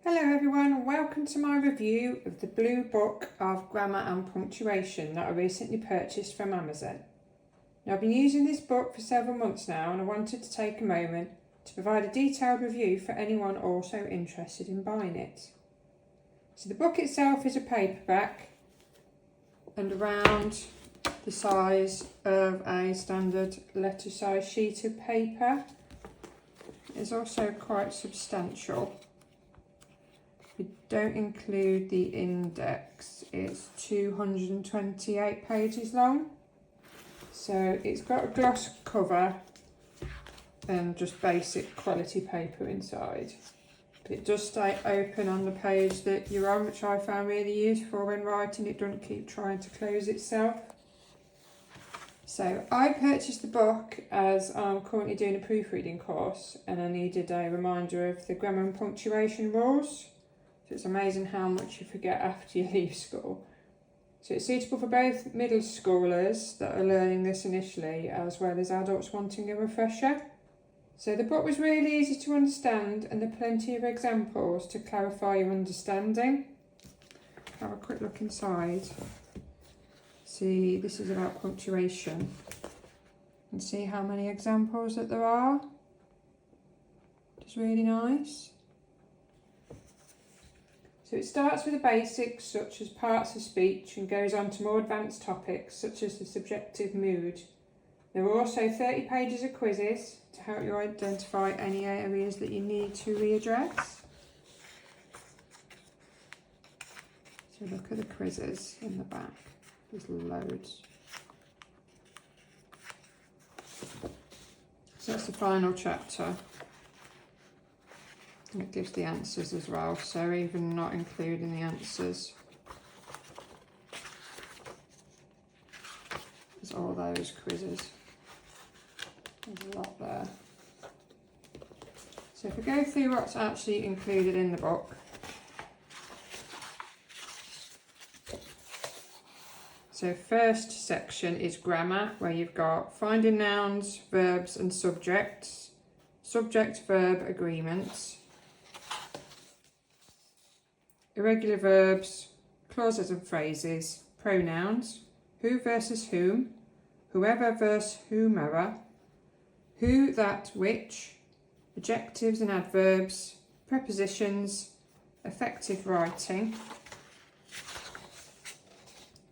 Hello everyone and welcome to my review of the Blue Book of Grammar and Punctuation that I recently purchased from Amazon. Now, I've been using this book for several months now and I wanted to take a moment to provide a detailed review for anyone also interested in buying it. So the book itself is a paperback and around the size of a standard letter size sheet of paper. It's also quite substantial. We don't include the index. It's 228 pages long. So it's got a gloss cover and just basic quality paper inside. But it does stay open on the page that you're on, which I found really useful when writing. It doesn't keep trying to close itself. So I purchased the book as I'm currently doing a proofreading course and I needed a reminder of the grammar and punctuation rules. So it's amazing how much you forget after you leave school. So it's suitable for both middle schoolers that are learning this initially as well as adults wanting a refresher. So the book was really easy to understand and there are plenty of examples to clarify your understanding. Have a quick look inside. See, this is about punctuation. And see how many examples that there are. It's really nice. So it starts with the basics such as parts of speech and goes on to more advanced topics such as the subjective mood. There are also 30 pages of quizzes to help you identify any areas that you need to readdress. So look at the quizzes in the back, there's loads. So that's the final chapter. And it gives the answers as well, so even not including the answers, there's all those quizzes. There's a lot there. So if we go through what's actually included in the book. So first section is grammar, where you've got finding nouns, verbs and subjects, subject-verb agreements, irregular verbs, clauses and phrases, pronouns, who versus whom, whoever versus whomever, who, that, which, adjectives and adverbs, prepositions, effective writing.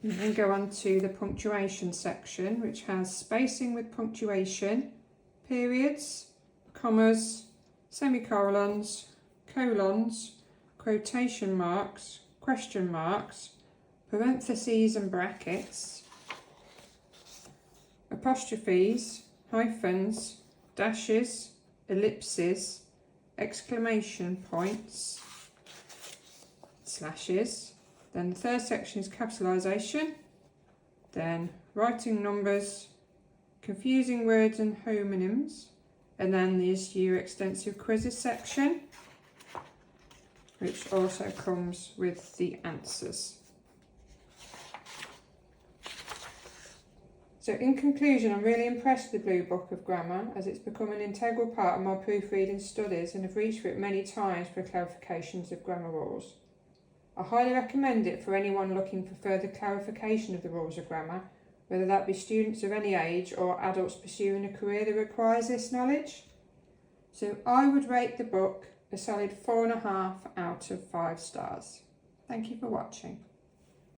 And then go on to the punctuation section, which has spacing with punctuation, periods, commas, semicolons, colons, quotation marks, question marks, parentheses and brackets, apostrophes, hyphens, dashes, ellipses, exclamation points, slashes. Then the third section is capitalisation, then writing numbers, confusing words and homonyms, and then there's your extensive quizzes section, which also comes with the answers. So in conclusion, I'm really impressed with the Blue Book of Grammar as it's become an integral part of my proofreading studies and have reached for it many times for clarifications of grammar rules. I highly recommend it for anyone looking for further clarification of the rules of grammar, whether that be students of any age or adults pursuing a career that requires this knowledge. So I would rate the book a solid 4.5 out of 5 stars. Thank you for watching.